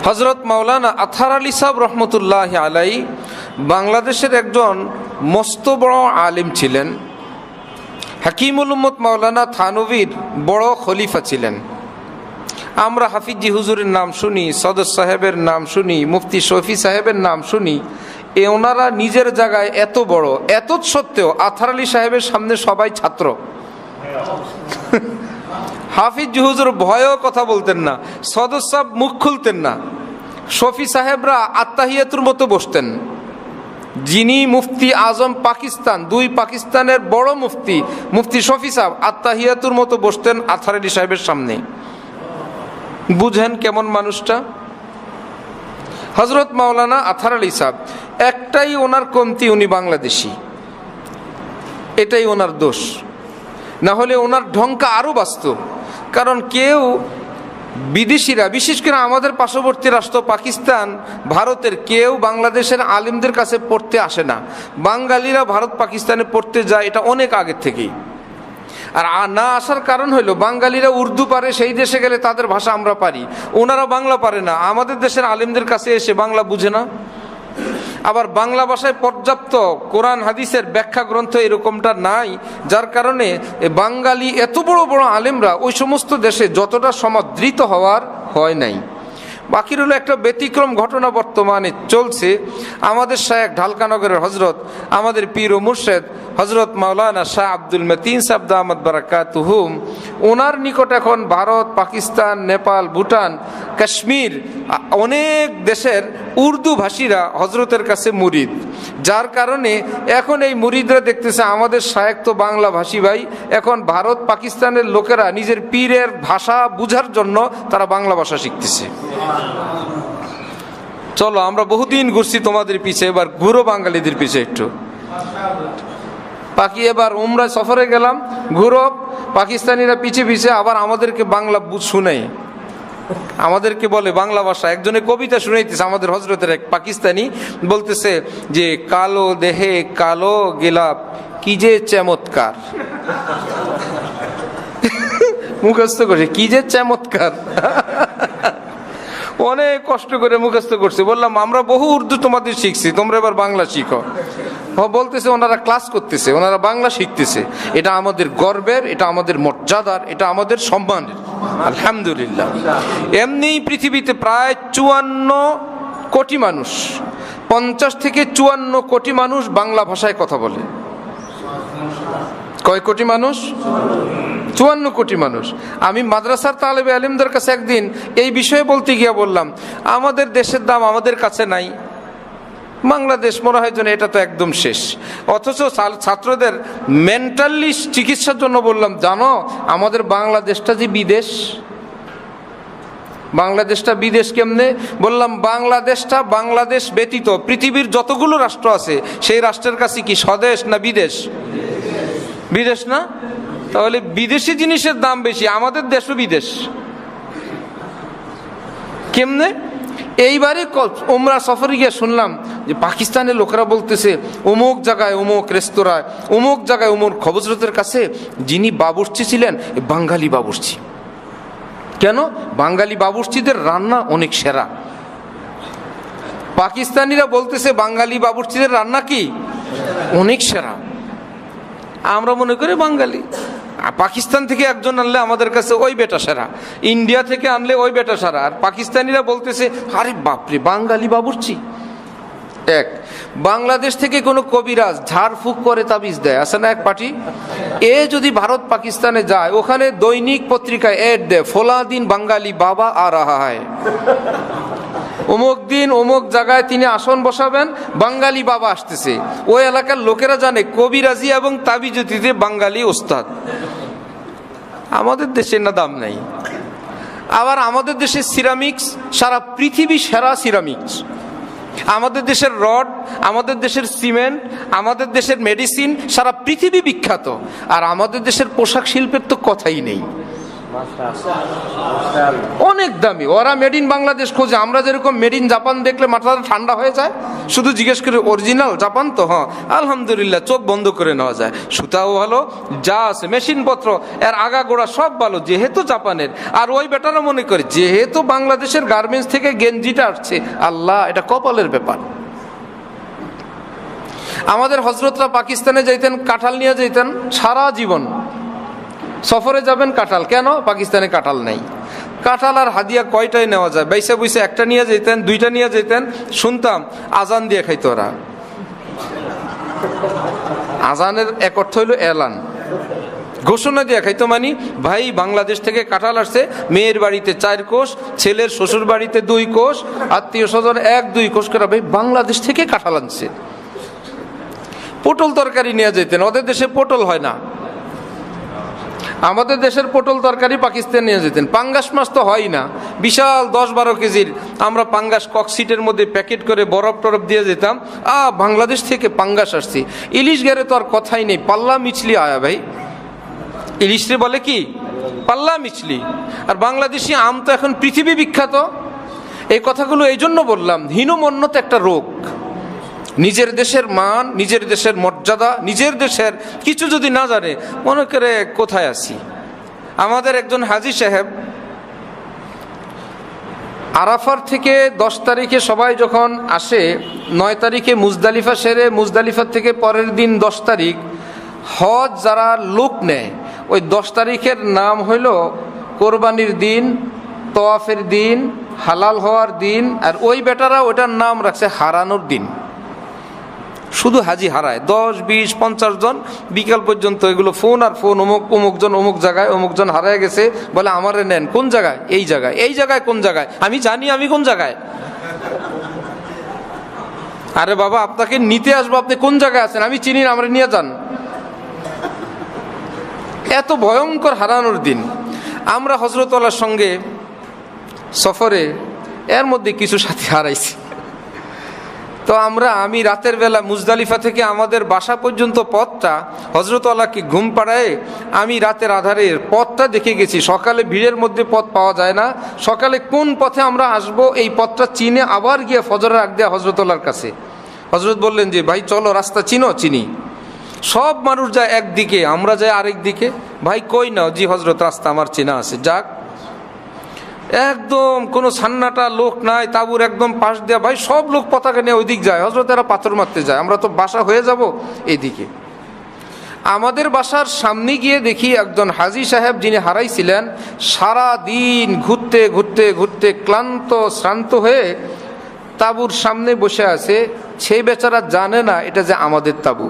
হযরত মাওলানা আতহার আলী সাহেব রহমতুল্লাহ আলাই বাংলাদেশের একজন মস্ত বড় আলিম ছিলেন। হাকিমুল উম্মত মাওলানা থানভীর বড় খলিফা ছিলেন। আমরা হাফিজি হুজুরের নাম শুনি, সদর সাহেবের নাম শুনি, মুফতি শফি সাহেবের নাম শুনি। ওনারা নিজের জায়গায় এত বড়, এত সত্ত্বেও আতহার আলী সাহেবের সামনে সবাই ছাত্র। হাফিজ হুজুর ভয়েও কথা বলতেন না, সদর সাহেব মুখ খুলতেন না, শফি সাহেবরা আত্তাহিয়াতুর মতো বসতেন। যিনি মুফতি আজম পাকিস্তান, দুই পাকিস্তানের বড় মুফতি, মুফতি শফি সাহেব আত্তাহিয়াতুর মতো বসতেন আতহার আলী সাহেবের সামনে। বুঝেন কেমন মানুষটা। হযরত মাওলানা আতহার আলী সাহেব একটাই ওনার কমতি, উনি বাংলাদেশি, এটাই ওনার দোষ। না হলে ওনার ঢঙ্কা আরো বাস্তব। কারণ কেউ বিদেশিরা, বিশেষ করে আমাদের পার্শ্ববর্তী রাষ্ট্র পাকিস্তান, ভারতের কেউ বাংলাদেশের আলিমদের কাছে পড়তে আসে না। বাঙালিরা ভারত পাকিস্তানে পড়তে যায়, এটা অনেক আগের থেকেই। আর না আসার কারণ হলো বাঙালিরা উর্দু পারে, সেই দেশে গেলে তাদের ভাষা আমরা পারি, ওনারা বাংলা পারে না। আমাদের দেশের আলিমদের কাছে এসে বাংলা বুঝে না। আবার বাংলা ভাষায় পর্যাপ্ত কোরআন হাদিসের ব্যাখ্যা গ্রন্থ এরকমটা নাই, যার কারণে বাঙালি এত বড় বড় আলেমরা ওই সমস্ত দেশে যতটা সমাদৃত হওয়ার হয় নাই। বাকি হলো একটা ব্যতিক্রম ঘটনা বর্তমানে চলছে। আমাদের শায়েখ ঢালকানগরের হজরত, আমাদের পীর ও মুর্শেদ হজরত মাওলানা শাহ আব্দুল মতিন সাহেব দামাত বারাকাতুহুম, ওনার নিকট এখন ভারত, পাকিস্তান, নেপাল, ভুটান, কাশ্মীর অনেক দেশের উর্দু ভাষীরা হজরতের কাছে মুরিদ। যার কারণে এখন এই মুরিদরা দেখতেছে আমাদের শায়েখ তো বাংলা ভাষী ভাই, এখন ভারত পাকিস্তানের লোকেরা নিজের পীরের ভাষা বুঝার জন্য তারা বাংলা ভাষা শিখতেছে। চলো আমরা বহুদিন ঘুরছি তোমাদের পিছে, এবার ঘুরো বাঙালিদের পিছে একটু। বাকি এবার উমরা সফরে গেলাম, ঘুরো পাকিস্তানিরা পিছে পিছে, আবার আমাদেরকে বাংলা শুনে, আমাদেরকে বলে বাংলা ভাষা। একজনে কবিতা শুনাইতেছে, আমাদের হজরতের এক পাকিস্তানি বলতেছে যে কালো দেহে কালো গিলাপ কি যে চমৎকার। মুখস্থ করছে কি যে চমৎকার, অনেক কষ্ট করে মুখস্থ করছে। বললাম আমরা বহু উর্দু তোমাদের শিখছি, তোমরা এবার বাংলা শিখো। বলতেছে ওনারা ক্লাস করতেছে, ওনারা বাংলা শিখতেছে। এটা আমাদের গর্বের, এটা আমাদের মর্যাদার, এটা আমাদের সম্মানের, আলহামদুলিল্লাহ। এমনি পৃথিবীতে প্রায় 54 কোটি মানুষ, 50 থেকে 54 কোটি মানুষ বাংলা ভাষায় কথা বলে। কয় কোটি মানুষ? 54 কোটি মানুষ। আমি মাদ্রাসার তালেবে আলিমদের কাছে একদিন এই বিষয়ে বলতে গিয়ে বললাম আমাদের দেশের দাম আমাদের কাছে নাই, বাংলাদেশ মনে হয় যেন এটা তো একদম শেষ। অথচ ছাত্রদের মেন্টালি চিকিৎসার জন্য বললাম জানো আমাদের বাংলাদেশটা যে বিদেশ। বাংলাদেশটা বিদেশ কেমনে? বললাম বাংলাদেশটা বাংলাদেশ ব্যতীত পৃথিবীর যতগুলো রাষ্ট্র আছে সেই রাষ্ট্রের কাছে কি স্বদেশ না বিদেশ? বিদেশ না? তাহলে বিদেশি জিনিসের দাম বেশি, আমাদের দেশও বিদেশ। কেমনে? এইবারে উমরা সফরে গিয়ে শুনলাম যে পাকিস্তানের লোকেরা বলতেছে অমুক জায়গায় অমুক রেস্তোরাঁয়, অমুক জায়গায় অমুক হযরতের কাছে যিনি বাবুর্চি ছিলেন বাঙালি বাবুর্চি। কেন? বাঙালি বাবুর্চিদের রান্না অনেক সেরা। পাকিস্তানিরা বলতেছে বাঙালি বাবুর্চিদের রান্না কি অনেক সেরা। আমরা মনে করি বাঙালি, পাকিস্তান থেকে একজন আনলে আমাদের কাছে ওই বেটা সেরা, ইন্ডিয়া থেকে আনলে ওই বেটা সেরা। আর পাকিস্তানিরা বলতেছে আরে বাপরে বাঙালি বাবুর্চি। এক বাংলাদেশ থেকে কোনো কবিরাজ ঝাড়ফুঁক করে তাবিজ দেয়, আছে না এক পার্টি, এ যদি ভারত পাকিস্তানে যায় ওখানে দৈনিক পত্রিকায় এড দেয় ফলা দিন বাঙালি বাবা আ রাহা হয়, অমুক দিন অমুক জায়গায় তিনি আসন বসাবেন, বাঙালি বাবা আসতেছে। ওই এলাকার লোকেরা জানে কবিরাজি এবং তাবিজুতিতে বাঙালি ওস্তাদ। আমাদের দেশে না দাম নাই। আবার আমাদের দেশে সিরামিক্স সারা পৃথিবী সেরা সিরামিক্স। আমাদের দেশের রড, আমাদের দেশের সিমেন্ট, আমাদের দেশের মেডিসিন সারা পৃথিবী বিখ্যাত। আর আমাদের দেশের পোশাক শিল্পের তো কথাই নেই। অনেক দামি। ওরা মেড ইন বাংলাদেশ খোঁজে, আমরা যেরকম মেড ইন জাপান দেখলে মাথাটা ঠান্ডা হয়ে যায়, শুধু জিজ্ঞেস করে অরিজিনাল জাপান তো, হ্যাঁ আলহামদুলিল্লাহ, চোখ বন্ধ করে নেওয়া যায়। সুতাও ভালো, যা আছে মেশিনপত্র এর আগাগোড়া সব ভালো, যেহেতু জাপানের। আর ওই বেটারা মনে করে যেহেতু বাংলাদেশের গার্মেন্টস থেকে গেঞ্জিটা আসছে, আল্লাহ এটা কপালের ব্যাপার। আমাদের হজরতরা পাকিস্তানে যাইতেন, কাঁঠাল নিয়ে যাইতেন সারা জীবন। সফরে যাবেন কাঁঠাল, কেন? পাকিস্তানে কাঁঠাল নেই। কাঁঠাল আর হাদিয়া কয়টাই নেওয়া যায়, বাইসা বুইসা একটা নিয়ে যেতেন, দুইটা নিয়ে যেতেন। শুনতাম আজান দিয়ে খাইতো ওরা। আজানের এক অর্থ হইল এলান, ঘোষণা দিয়ে খাইতো, মানে ভাই বাংলাদেশ থেকে কাঁঠাল আসছে, মেয়ের বাড়িতে 4 কোষ, ছেলের শ্বশুর বাড়িতে 2 কোষ, আত্মীয় স্বজন 1-2 কোষ করে ভাই বাংলাদেশ থেকে কাঁঠাল আনছে। পটল তরকারি নিয়ে যেতেন, ওদের দেশে পটল হয় না। আমাদের দেশের পটল তরকারি পাকিস্তান নিয়ে যেতেন। পাঙ্গাস মাছ তো হয় না, বিশাল 10-12 কেজির আমরা পাঙ্গাস ককশিটের মধ্যে প্যাকেট করে বরফ টরফ দিয়ে যেতাম। বাংলাদেশ থেকে পাঙ্গাস আসছে। ইলিশ গেরে তো আর কথাই নেই, পাল্লা মিছলি আয়া ভাই। ইলিশরে বলে কি? পাল্লা মিছলি। আর বাংলাদেশি আম তো এখন পৃথিবী বিখ্যাত। এই কথাগুলো এই জন্য বললাম, হীনমন্যতা একটা রোগ। নিজের দেশের মান, নিজের দেশের মর্যাদা, নিজের দেশের কিছু যদি না জানে, মনে করে কোথায় আছি। আমাদের একজন হাজী সাহেব আরাফার থেকে 10 তারিখে সবাই যখন আসে, 9 তারিখে মুজদালিফা সেরে, মুজদালিফার থেকে পরের দিন 10 তারিখ হজ যারা লোক নেয়, ওই 10 তারিখের নাম হইল কোরবানির দিন, তওয়াফের দিন, হালাল হওয়ার দিন। আর ওই বেটারা ওটার নাম রাখছে হারানোর দিন। শুধু হাজি হারায় 10, 20, 50 জন বিকাল পর্যন্ত এগুলো ফোন আর ফোন। অমুকজন অমুক জায়গায়, অমুকজন হারায় গেছে, বলে আমারে নেন। কোন জায়গায়? এই জায়গায়। এই জায়গায় কোন জায়গায়? আমি জানি আমি কোন জায়গায়। আরে বাবা, আপনাকে নিতে আসবো, আপনি কোন জায়গায় আছেন? আমি চিনি না, আমরা নিয়ে যান। এত ভয়ঙ্কর হারানোর দিন। আমরা হজরতওয়ালার সঙ্গে সফরে এর মধ্যে কিছু সাথী হারাইছি। তো আমি রাতের বেলা মুজদালিফা থেকে আমাদের বাসা পর্যন্ত পথটা, হজরতওয়ালাকে ঘুম পাড়ায় আমি রাতের আধারের পথটা দেখে গেছি। সকালে ভিড়ের মধ্যে পথ পাওয়া যায় না, সকালে কোন পথে আমরা আসব এই পথটা চিনে আবার গিয়ে ফজরের আগ দিয়ে হজরতওয়ালার কাছে। হজরত বললেন যে ভাই চলো, রাস্তা চিনো? চিনি। সব মানুষ যায় একদিকে, আমরা যাই আরেক দিকে। ভাই কই নাও? জি হজরত, রাস্তা আমার চেনা আছে। যাক, একদম কোনো সান্নাটা লোক নাই, তাবুর একদম পাশ দেওয়া। ভাই সব লোক পতাকা নিয়ে ওই দিক যায়। হজরত এরা পাথর মারতে যায়, আমরা তো বাসা হয়ে যাব এইদিকে। আমাদের বাসার সামনে গিয়ে দেখি একজন হাজী সাহেব, যিনি হারাইছিলেন, সারা দিন ঘুরতে ঘুরতে ঘুরতে ক্লান্ত শ্রান্ত হয়ে তাবুর সামনে বসে আছে। সেই বেচারা জানে না এটা যে আমাদের তাবু।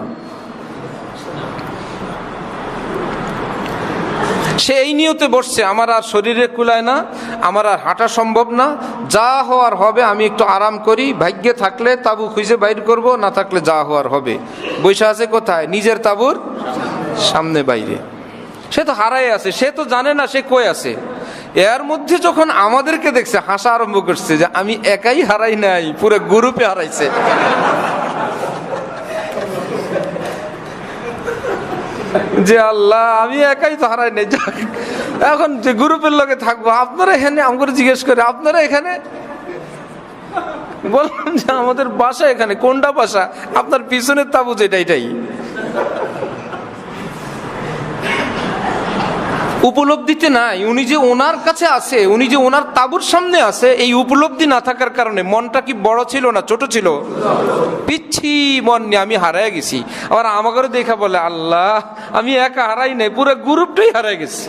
সে এই নিয়তে বসছে, আমার আর শরীরে কুলায় না, আমার আর হাঁটা সম্ভব না, যা হওয়ার হবে, আমি একটু আরাম করি, ভাগ্যে থাকলে তাবু খুঁজে বাইর করব, না থাকলে যা হওয়ার হবে। বৈশা আছে কোথায়? নিজের তাবুর সামনে বাইরে। সে তো হারাই আছে, সে তো জানে না সে কই আছে। এর মধ্যে যখন আমাদেরকে দেখছে, হাসা আরম্ভ করছে যে আমি একাই হারাই নাই, পুরো গ্রুপে হারাইছে। যে আল্লাহ, আমি একাই তো হারাই নাই, এখন যে গ্রুপের লোকে থাকবো। আপনারা এখানে আমাকে জিজ্ঞেস করে, আপনারা এখানে? বললাম যে আমাদের বাসা এখানে। কোনটা বাসা? আপনার পিছনের তাবু যেটা, এটাই। উপলব্ধিতে নাই, উনি যে ওনার কাছে আছে, উনি যে ওনার তাবুর সামনে আছে, এই উপলব্ধি না থাকার কারণে মনটা কি বড় ছিল না ছোট ছিল? পিচ্ছি মন নিয়ে আমি হারাই গেছি। আবার আমাকে দেখা বলে আল্লাহ, আমি একা হারাই নাই, পুরো গ্রুপটাই হারাই গেছি।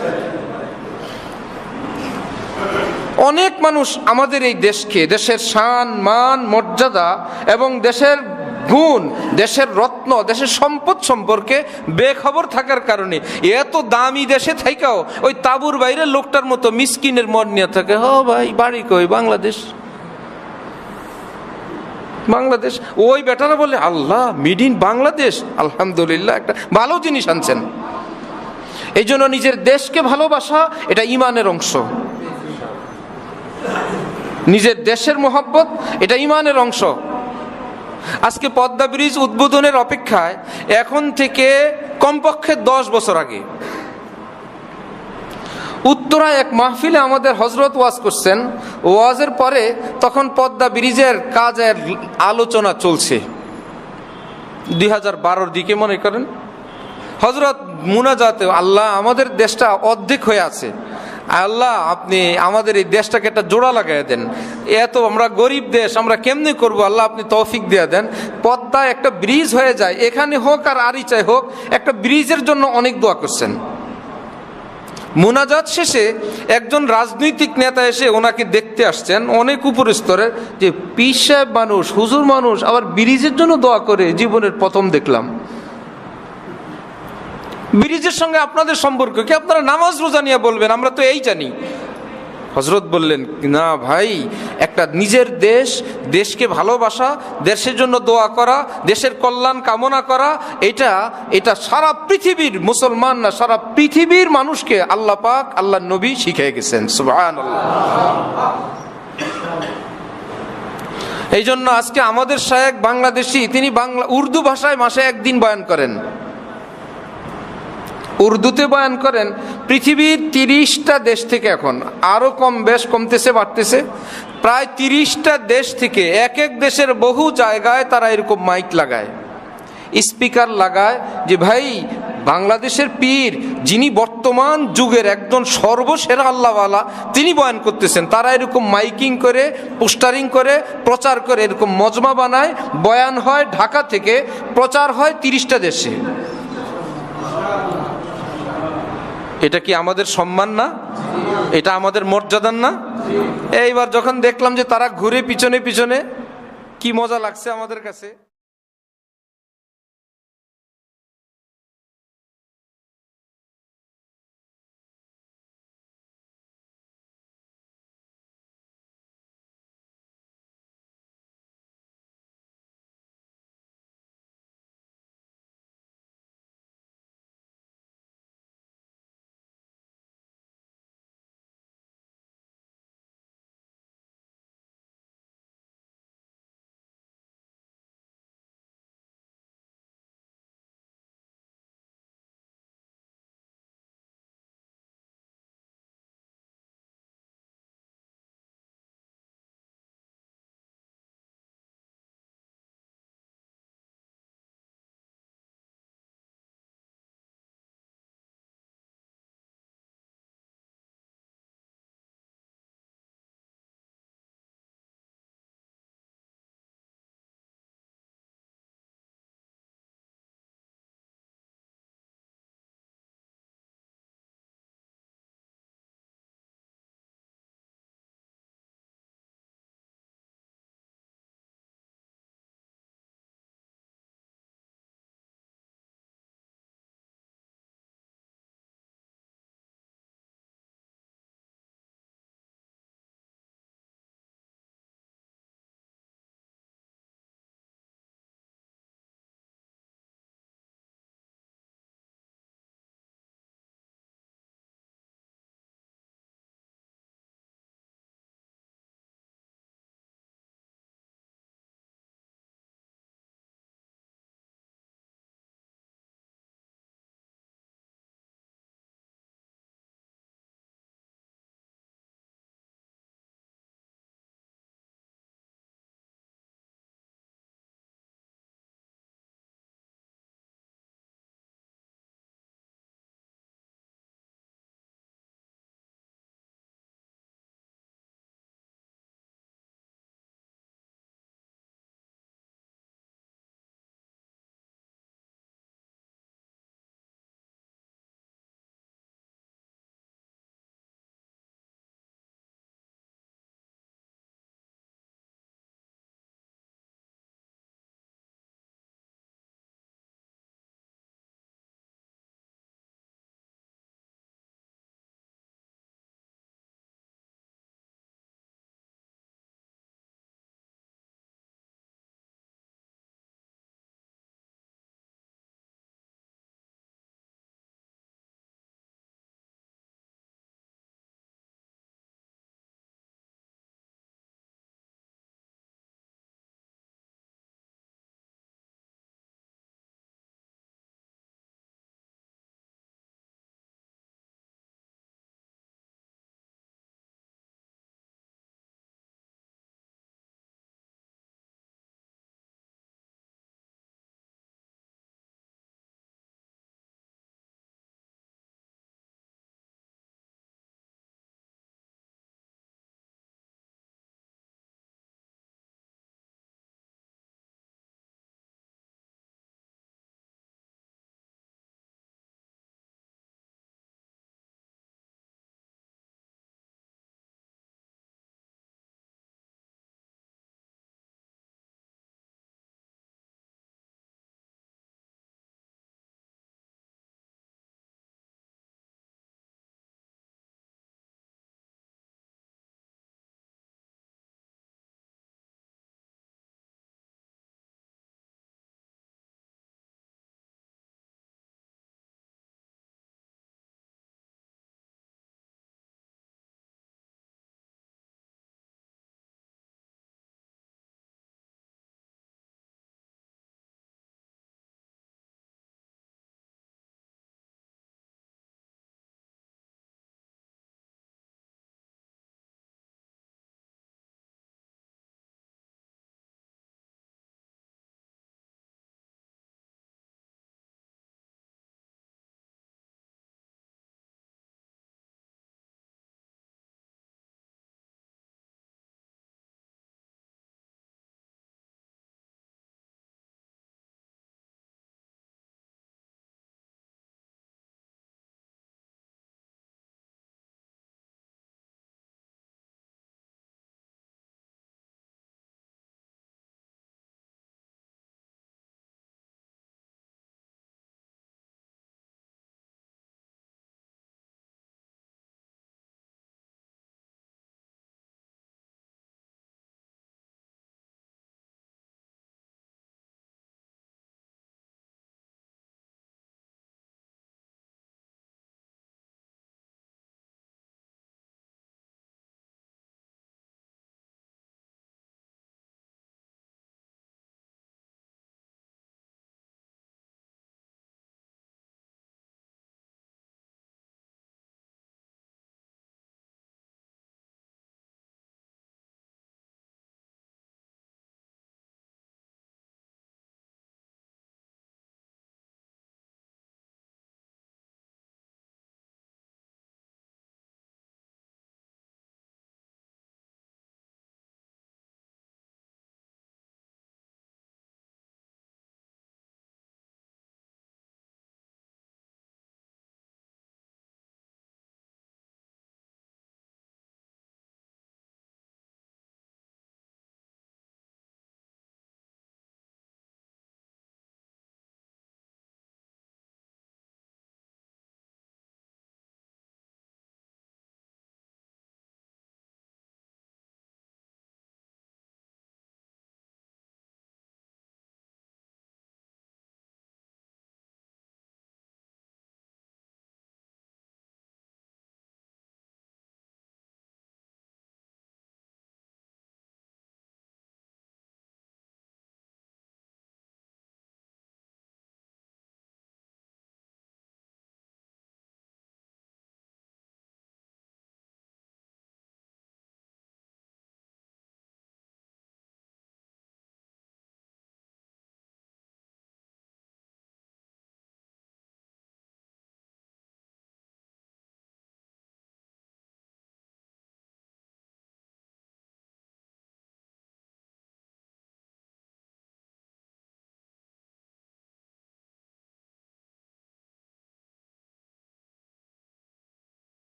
অনেক মানুষ আমাদের এই দেশকে, দেশের শান মান মর্যাদা এবং দেশের গুণ, দেশের রত্ন, দেশের সম্পদ সম্পর্কে বেখবর থাকার কারণে এত দামি দেশে থাইকাও ওই তাবুর বাইরে লোকটার মতো মিসকিনের মন নিয়ে থাকে। ও ভাই, বাড়ি কই? বাংলাদেশ। বাংলাদেশ। ওই বেটারা বলে আল্লাহ, মেড ইন বাংলাদেশ, আলহামদুলিল্লাহ, একটা ভালো জিনিস আনছেন। এই জন্য নিজের দেশকে ভালোবাসা, এটা ইমানের অংশ। নিজের দেশের মোহাব্বত, এটা ইমানের অংশ। আজকে পদ্মা ব্রিজ উদ্বোধনের অপেক্ষায় এখন থেকে কমপক্ষে 10 বছর আগে উত্তরায় এক মাহফিলে আমাদের হজরত ওয়াজ করছেন। ওয়াজের পরে তখন পদ্মা ব্রিজের কাজের আলোচনা চলছে, 2012-র দিকে মনে করেন। হজরত মুনাজাতে, আল্লাহ আমাদের দেশটা অর্ধেক হয়ে আছে, আল্লাহ আপনি আমাদের এই দেশটাকে একটা জোড়া লাগাই দেন, এত আমরা গরিব দেশ, আমরা কেমনি করব, আল্লাহ আপনি তৌফিক দিয়ে দেন, পদ্মায় একটা ব্রিজ হয়ে যায়, এখানে হোক আর আরিচাই হোক, একটা ব্রিজের জন্য অনেক দোয়া করছেন। মুনাজাত শেষে একজন রাজনৈতিক নেতা এসে ওনাকে দেখতে আসছেন, অনেক উপর স্তরের, যে পীর সাহেব মানুষ, হুজুর মানুষ, আবার ব্রিজের জন্য দোয়া করে, জীবনের প্রথম দেখলাম। ব্রিজের সঙ্গে আপনাদের সম্পর্ক কি? আপনারা নামাজ রোজা নিয়ে বলবেন, আমরা তো এই জানি। হজরত বললেন, না ভাই, একটা নিজের দেশ, দেশকে ভালোবাসা, দেশের জন্য দোয়া করা, দেশের কল্যাণ কামনা করা, এটা সারা পৃথিবীর মুসলমান না, সারা পৃথিবীর মানুষকে আল্লাহ পাক, আল্লাহ নবী শিখিয়ে গেছেন। সুবহানাল্লাহ। এই জন্য আজকে আমাদের শায়েখ বাংলাদেশি, তিনি উর্দু ভাষায় মাসে একদিন বয়ান করেন, উর্দুতে বয়ান করেন। পৃথিবীর 30টা দেশ থেকে, এখন আরো কম বেশ কমতেছে বাড়তেছে, প্রায় 30টা দেশ থেকে, এক এক দেশের বহু জায়গায় তারা এরকম মাইক লাগায়, স্পিকার লাগায়, যে ভাই বাংলাদেশের পীর, যিনি বর্তমান যুগের একজন সর্বসেরা আল্লাহওয়ালা, তিনি বয়ান করতেছেন। তারা এরকম মাইকিং করে, পোস্টারিং করে, প্রচার করে, এরকম মজমা বানায়, বয়ান হয় ঢাকা থেকে, প্রচার হয় 30টা দেশে। এটা কি আমাদের সম্মান না? এটা আমাদের মর্যাদার না? এইবার যখন দেখলাম যে তারা ঘুরে পিছনে পিছনে, কি মজা লাগছে আমাদের কাছে।